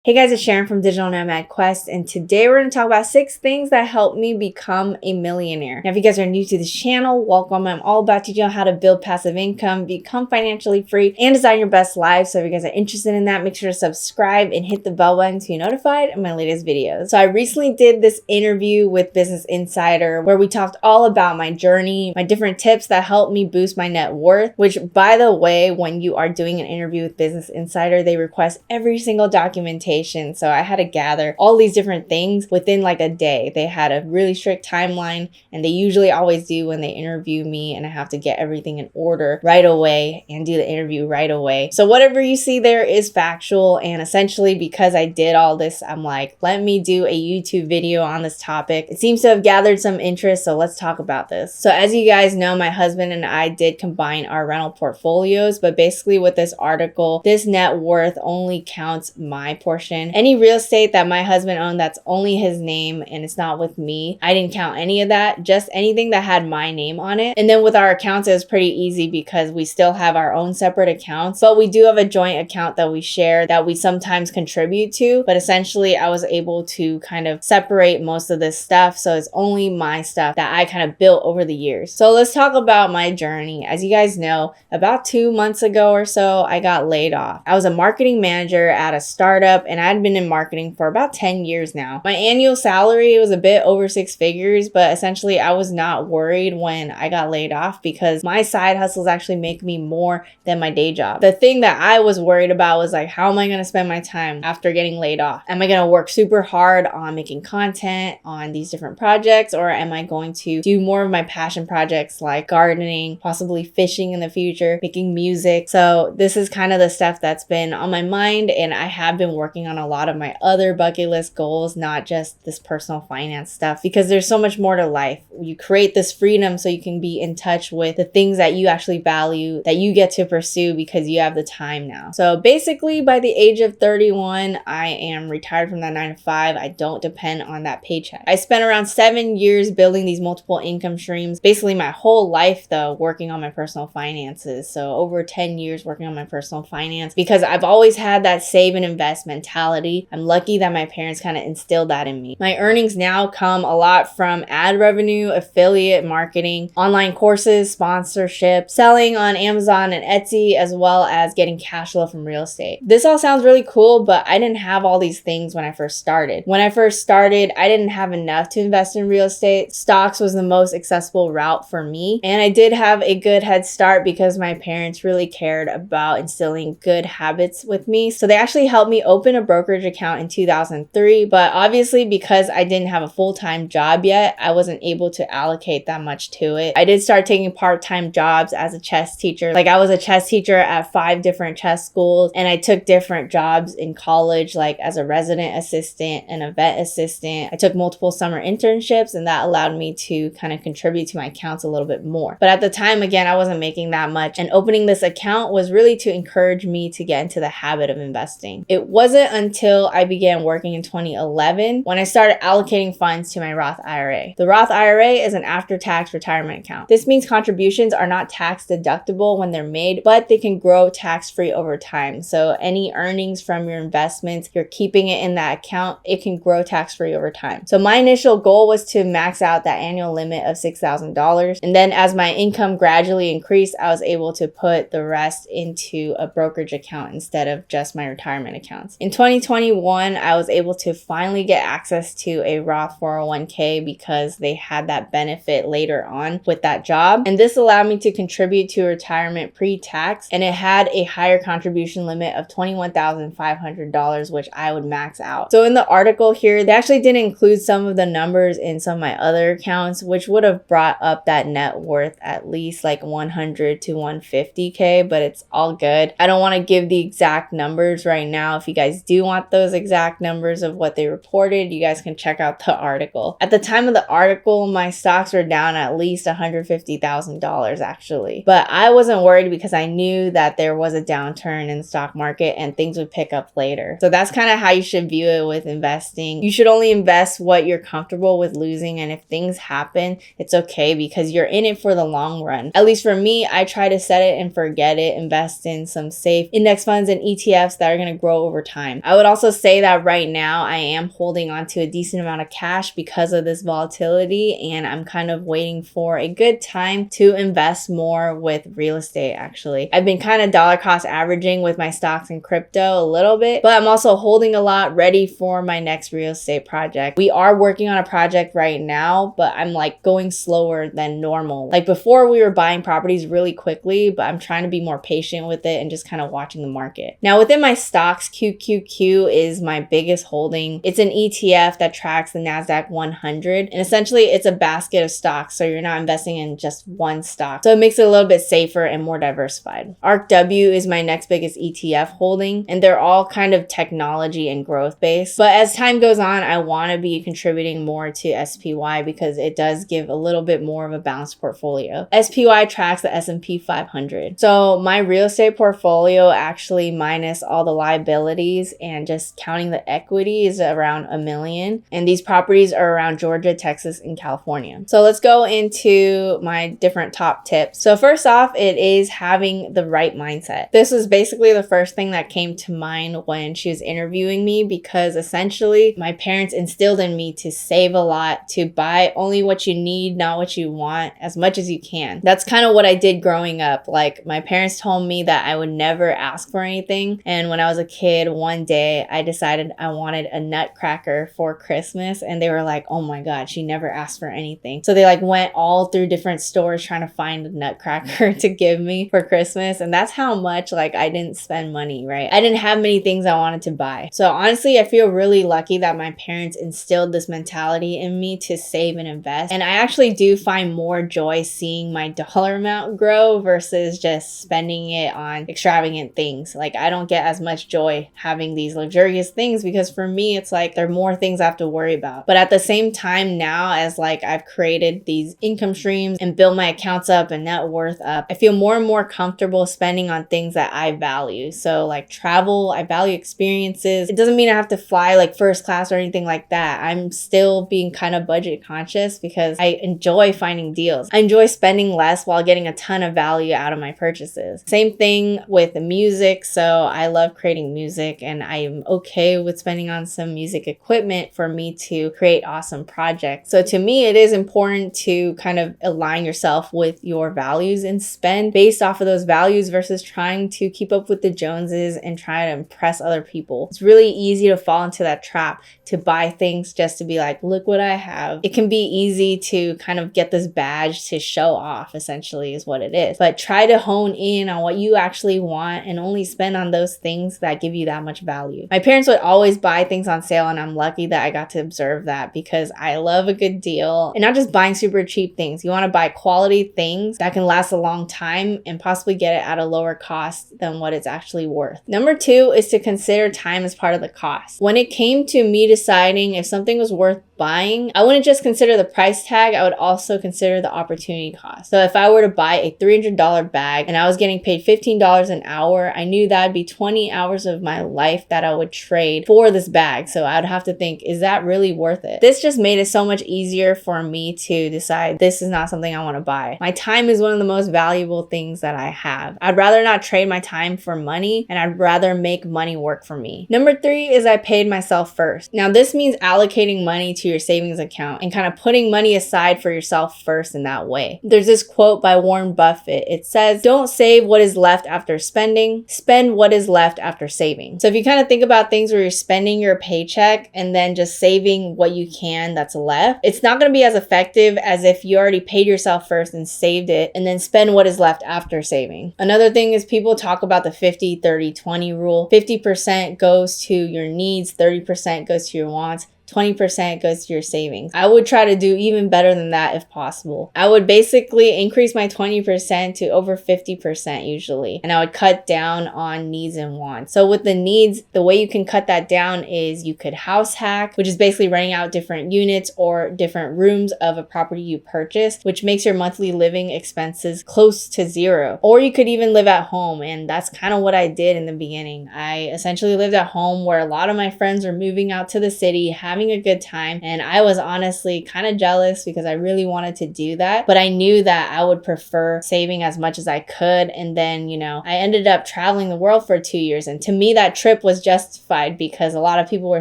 Hey guys, it's Sharon from Digital Nomad Quest, and today we're going to talk about 6 things that helped me become a millionaire. Now, if you guys are new to this channel, welcome. I'm all about teaching you how to build passive income, become financially free, and design your best life. So if you guys are interested in that, make sure to subscribe and hit the bell button to be notified of my latest videos. So I recently did this interview with Business Insider where we talked all about my journey, my different tips that helped me boost my net worth, which, by the way, when you are doing an interview with Business Insider, they request every single documentation. So I had to gather all these different things within like a day. They had a really strict timeline, and they usually always do when they interview me, and I have to get everything in order right away and do the interview right away. So whatever you see there is factual, and essentially because I did all this, I'm like, let me do a YouTube video on this topic. It seems to have gathered some interest, so let's talk about this. So as you guys know, my husband and I did combine our rental portfolios, but basically with this article, this net worth only counts my portion. Any real estate that my husband owned that's only his name and it's not with me, I didn't count any of that, just anything that had my name on it. And then with our accounts, it was pretty easy because we still have our own separate accounts, but we do have a joint account that we share that we sometimes contribute to. But essentially, I was able to kind of separate most of this stuff. So it's only my stuff that I kind of built over the years. So let's talk about my journey. As you guys know, about 2 months ago or so, I got laid off. I was a marketing manager at a startup, and I'd been in marketing for about 10 years now. My annual salary was a bit over 6 figures, but essentially I was not worried when I got laid off because my side hustles actually make me more than my day job. The thing that I was worried about was like, how am I going to spend my time after getting laid off? Am I going to work super hard on making content on these different projects, or am I going to do more of my passion projects like gardening, possibly fishing in the future, making music? So this is kind of the stuff that's been on my mind, and I have been working on a lot of my other bucket list goals, not just this personal finance stuff, because there's so much more to life. You create this freedom so you can be in touch with the things that you actually value, that you get to pursue because you have the time now. So basically by the age of 31, I am retired from that 9 to 5. I don't depend on that paycheck. I spent around 7 years building these multiple income streams, basically my whole life though, working on my personal finances. So over 10 years working on my personal finance because I've always had that save and invest mentality. I'm lucky that my parents kind of instilled that in me. My earnings now come a lot from ad revenue, affiliate marketing, online courses, sponsorship, selling on Amazon and Etsy, as well as getting cash flow from real estate. This all sounds really cool, but I didn't have all these things when I first started. When I first started, I didn't have enough to invest in real estate. Stocks was the most accessible route for me, and I did have a good head start because my parents really cared about instilling good habits with me. So they actually helped me open a brokerage account in 2003, but obviously because I didn't have a full-time job yet, I wasn't able to allocate that much to it. I did start taking part-time jobs as a chess teacher. Like I was a chess teacher at 5 different chess schools, and I took different jobs in college, like as a resident assistant, an event assistant. I took multiple summer internships, and that allowed me to kind of contribute to my accounts a little bit more. But at the time, again, I wasn't making that much, and opening this account was really to encourage me to get into the habit of investing. It wasn't until I began working in 2011 when I started allocating funds to my Roth IRA. The Roth IRA is an after-tax retirement account. This means contributions are not tax deductible when they're made, but they can grow tax-free over time. So any earnings from your investments, you're keeping it in that account, it can grow tax-free over time. So my initial goal was to max out that annual limit of $6,000. And then as my income gradually increased, I was able to put the rest into a brokerage account instead of just my retirement accounts. In 2021, I was able to finally get access to a Roth 401k because they had that benefit later on with that job. And this allowed me to contribute to retirement pre-tax, and it had a higher contribution limit of $21,500, which I would max out. So in the article here, they actually didn't include some of the numbers in some of my other accounts, which would have brought up that net worth at least like 100 to 150k, but it's all good. I don't want to give the exact numbers right now. If you guys do want those exact numbers of what they reported, you guys can check out the article. At the time of the article, my stocks were down at least $150,000 actually, but I wasn't worried because I knew that there was a downturn in the stock market and things would pick up later. So that's kind of how you should view it with investing. You should only invest what you're comfortable with losing, and if things happen, it's okay because you're in it for the long run. At least for me, I try to set it and forget it, invest in some safe index funds and ETFs that are going to grow over time. time. I would also say that right now I am holding on to a decent amount of cash because of this volatility, and I'm kind of waiting for a good time to invest more with real estate. Actually, I've been kind of dollar cost averaging with my stocks and crypto a little bit, but I'm also holding a lot ready for my next real estate project. We are working on a project right now, but I'm like going slower than normal. Like before, we were buying properties really quickly, but I'm trying to be more patient with it and just kind of watching the market. Now within my stocks, QQQ is my biggest holding. It's an ETF that tracks the NASDAQ 100, and essentially it's a basket of stocks, so you're not investing in just one stock. So it makes it a little bit safer and more diversified. ARKW is my next biggest ETF holding, and they're all kind of technology and growth based. But as time goes on, I want to be contributing more to SPY because it does give a little bit more of a balanced portfolio. SPY tracks the S&P 500. So my real estate portfolio, actually minus all the liabilities and just counting the equity, is around $1 million. And these properties are around Georgia, Texas, and California. So let's go into my different top tips. So first off, it is having the right mindset. This was basically the first thing that came to mind when she was interviewing me, because essentially my parents instilled in me to save a lot, to buy only what you need, not what you want, as much as you can. That's kind of what I did growing up. Like my parents told me that I would never ask for anything. And when I was a kid, one day I decided I wanted a nutcracker for Christmas, and they were like, oh my God, she never asked for anything. So they like went all through different stores trying to find a nutcracker to give me for Christmas. And that's how much like I didn't spend money, right? I didn't have many things I wanted to buy. So honestly, I feel really lucky that my parents instilled this mentality in me to save and invest. And I actually do find more joy seeing my dollar amount grow versus just spending it on extravagant things. Like I don't get as much joy having these luxurious things because for me, it's like there are more things I have to worry about. But at the same time now, as like I've created these income streams and built my accounts up and net worth up, I feel more and more comfortable spending on things that I value. So like travel, I value experiences. It doesn't mean I have to fly like first class or anything like that. I'm still being kind of budget conscious because I enjoy finding deals. I enjoy spending less while getting a ton of value out of my purchases. Same thing with the music. So I love creating music, and I am okay with spending on some music equipment for me to create awesome projects. So to me, it is important to kind of align yourself with your values and spend based off of those values versus trying to keep up with the Joneses and try to impress other people. It's really easy to fall into that trap to buy things just to be like, look what I have. It can be easy to kind of get this badge to show off, essentially is what it is. But try to hone in on what you actually want and only spend on those things that give you that much value. My parents would always buy things on sale, and I'm lucky that I got to observe that because I love a good deal and not just buying super cheap things. You want to buy quality things that can last a long time and possibly get it at a lower cost than what it's actually worth. Number 2 is to consider time as part of the cost. When it came to me deciding if something was worth buying, I wouldn't just consider the price tag, I would also consider the opportunity cost. So if I were to buy a $300 bag and I was getting paid $15 an hour, I knew that'd be 20 hours of my life that I would trade for this bag. So I'd have to think, is that really worth it? This just made it so much easier for me to decide this is not something I want to buy. My time is one of the most valuable things that I have. I'd rather not trade my time for money, and I'd rather make money work for me. Number 3 is I paid myself first. Now this means allocating money to your savings account and kind of putting money aside for yourself first in that way. There's this quote by Warren Buffett. It says, don't save what is left after spending, spend what is left after saving. So if you kind of think about things where you're spending your paycheck and then just saving what you can that's left, it's not going to be as effective as if you already paid yourself first and saved it and then spend what is left after saving. Another thing is people talk about the 50-30-20 rule. 50% goes to your needs, 30% goes to your wants, 20% goes to your savings. I would try to do even better than that if possible. I would basically increase my 20% to over 50% usually, and I would cut down on needs and wants. So with the needs, the way you can cut that down is you could house hack, which is basically renting out different units or different rooms of a property you purchased, which makes your monthly living expenses close to zero. Or you could even live at home, and that's kind of what I did in the beginning. I essentially lived at home where a lot of my friends were moving out to the city, having having a good time. And I was honestly kind of jealous because I really wanted to do that. But I knew that I would prefer saving as much as I could. And then, I ended up traveling the world for 2 years. And to me, that trip was justified because a lot of people were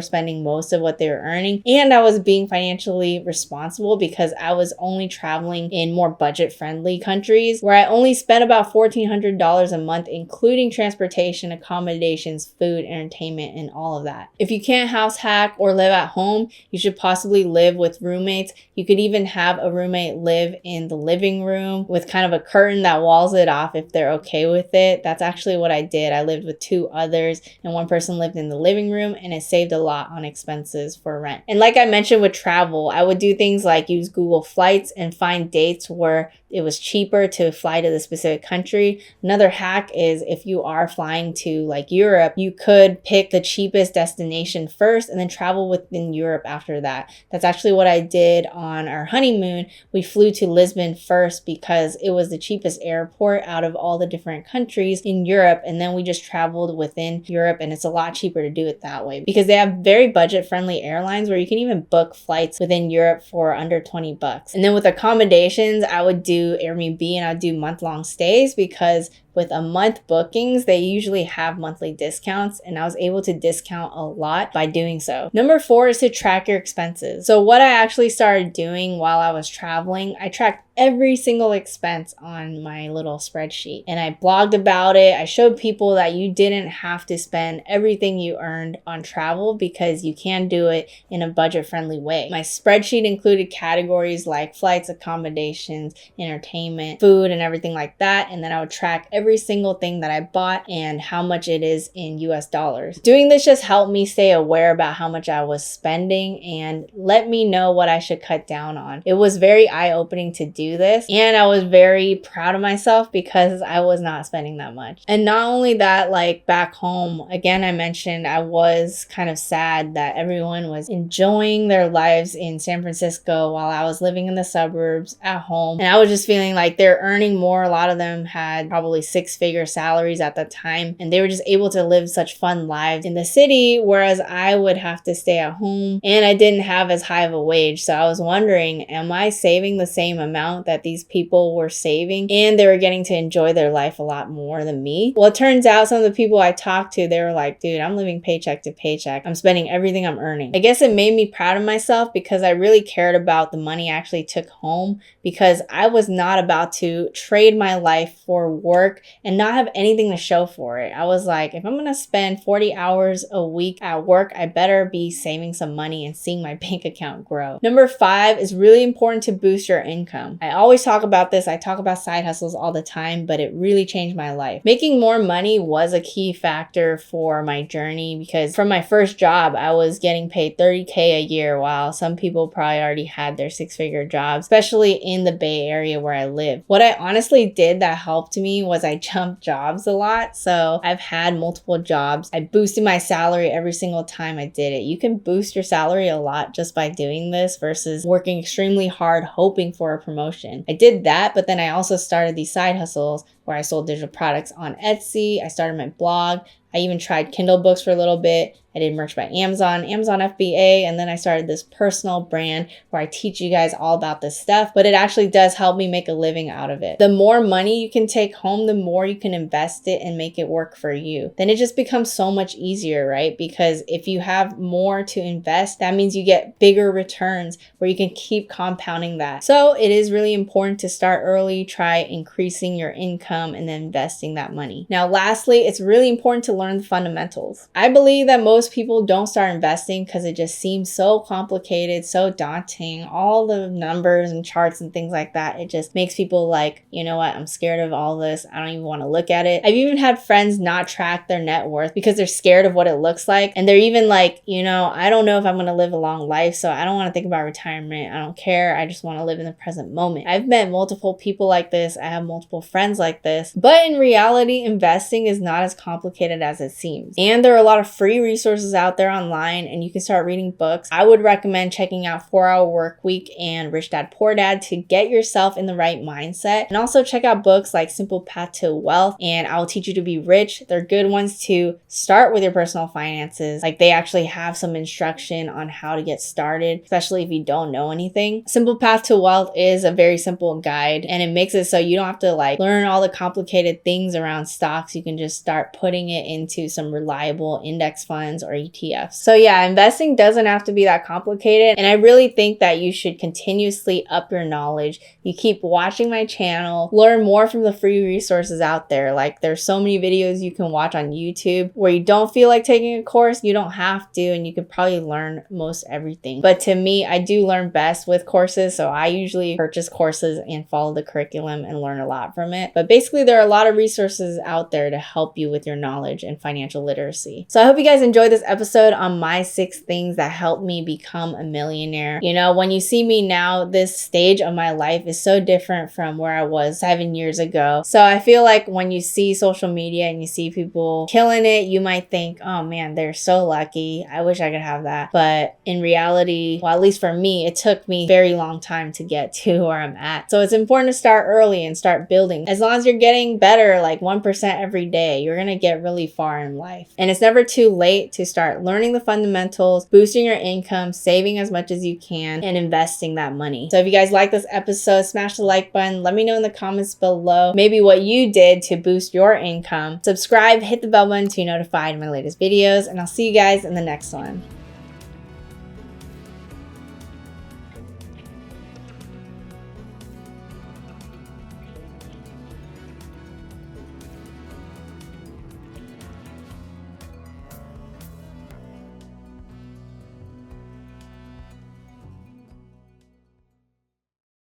spending most of what they were earning. And I was being financially responsible because I was only traveling in more budget-friendly countries where I only spent about $1,400 a month, including transportation, accommodations, food, entertainment, and all of that. If you can't house hack or live at home, you should possibly live with roommates. You could even have a roommate live in the living room with kind of a curtain that walls it off if they're okay with it. That's actually what I did. I lived with 2 others and one person lived in the living room, and it saved a lot on expenses for rent. And like I mentioned with travel, I would do things like use Google Flights and find dates where it was cheaper to fly to the specific country. Another hack is if you are flying to like Europe, you could pick the cheapest destination first and then travel within Europe after that. That's actually what I did on our honeymoon. We flew to Lisbon first because it was the cheapest airport out of all the different countries in Europe. And then we just traveled within Europe, and it's a lot cheaper to do it that way because they have very budget-friendly airlines where you can even book flights within Europe for under $20. And then with accommodations, I would do Airbnb and I'd do month-long stays because with a month bookings, they usually have monthly discounts, and I was able to discount a lot by doing so. Number 4 is to track your expenses. So what I actually started doing while I was traveling, I tracked every single expense on my little spreadsheet and I blogged about it. I showed people that you didn't have to spend everything you earned on travel because you can do it in a budget-friendly way. My spreadsheet included categories like flights, accommodations, entertainment, food, and everything like that. And then I would track every single thing that I bought and how much it is in US dollars. Doing this just helped me stay aware about how much I was spending and let me know what I should cut down on. It was very eye-opening to do this, and I was very proud of myself because I was not spending that much. And not only that, like back home, again, I mentioned I was kind of sad that everyone was enjoying their lives in San Francisco while I was living in the suburbs at home. And I was just feeling like they're earning more. A lot of them had probably 6-figure salaries at the time, and they were just able to live such fun lives in the city, whereas I would have to stay at home and I didn't have as high of a wage. So I was wondering, am I saving the same amount that these people were saving and they were getting to enjoy their life a lot more than me? Well, it turns out some of the people I talked to, they were like, dude, I'm living paycheck to paycheck. I'm spending everything I'm earning. I guess it made me proud of myself because I really cared about the money I actually took home, because I was not about to trade my life for work and not have anything to show for it. I was like, if I'm gonna spend 40 hours a week at work, I better be saving some money and seeing my bank account grow. Number 5 is really important to boost your income. I always talk about this. I talk about side hustles all the time, but it really changed my life. Making more money was a key factor for my journey because from my first job, I was getting paid $30K a year while some people probably already had their 6-figure jobs, especially in the Bay Area where I live. What I honestly did that helped me was I jumped jobs a lot. So I've had multiple jobs. I boosted my salary every single time I did it. You can boost your salary a lot just by doing this versus working extremely hard hoping for a promotion. I did that, but then I also started these side hustles where I sold digital products on Etsy. I started my blog. I even tried Kindle books for a little bit. I did merch by Amazon FBA, and then I started this personal brand where I teach you guys all about this stuff, but it actually does help me make a living out of it. The more money you can take home, the more you can invest it and make it work for you. Then it just becomes so much easier, right? Because if you have more to invest, that means you get bigger returns where you can keep compounding that. So it is really important to start early, try increasing your income and then investing that money. Now, lastly, it's really important to learn the fundamentals. I believe that most people don't start investing because it just seems so complicated, so daunting, all the numbers and charts and things like that. It just makes people like, you know what, I'm scared of all this. I don't even want to look at it. I've even had friends not track their net worth because they're scared of what it looks like. And they're even like, I don't know if I'm going to live a long life, so I don't want to think about retirement. I don't care. I just want to live in the present moment. I've met multiple people like this. I have multiple friends like this. But in reality, investing is not as complicated as it seems. And there are a lot of free resources out there online, and you can start reading books. I would recommend checking out 4-Hour Workweek and Rich Dad Poor Dad to get yourself in the right mindset. And also check out books like Simple Path to Wealth and I Will Teach You to Be Rich. They're good ones to start with your personal finances. Like, they actually have some instruction on how to get started, especially if you don't know anything. Simple Path to Wealth is a very simple guide, and it makes it so you don't have to like learn all the complicated things around stocks. You can just start putting it into some reliable index funds or ETFs. So yeah, investing doesn't have to be that complicated, and I really think that you should continuously up your knowledge. You keep watching my channel, learn more from the free resources out there. Like, there's so many videos you can watch on YouTube where you don't feel like taking a course. You don't have to, and you can probably learn most everything. But to me, I do learn best with courses, so I usually purchase courses and follow the curriculum and learn a lot from it. But basically, there are a lot of resources out there to help you with your knowledge and financial literacy. So I hope you guys enjoyed this episode on my 6 things that helped me become a millionaire. You know, when you see me now, this stage of my life is so different from where I was 7 years ago. So I feel like when you see social media and you see people killing it, you might think, oh man, they're so lucky. I wish I could have that. But in reality, well, at least for me, it took me a very long time to get to where I'm at. So it's important to start early and start building. As long as you're getting better, like 1% every day, you're gonna get really far in life. And it's never too late to start learning the fundamentals, boosting your income, saving as much as you can, and investing that money. So if you guys like this episode, smash the like button. Let me know in the comments below maybe what you did to boost your income. Subscribe, hit the bell button to be notified of my latest videos, and I'll see you guys in the next one.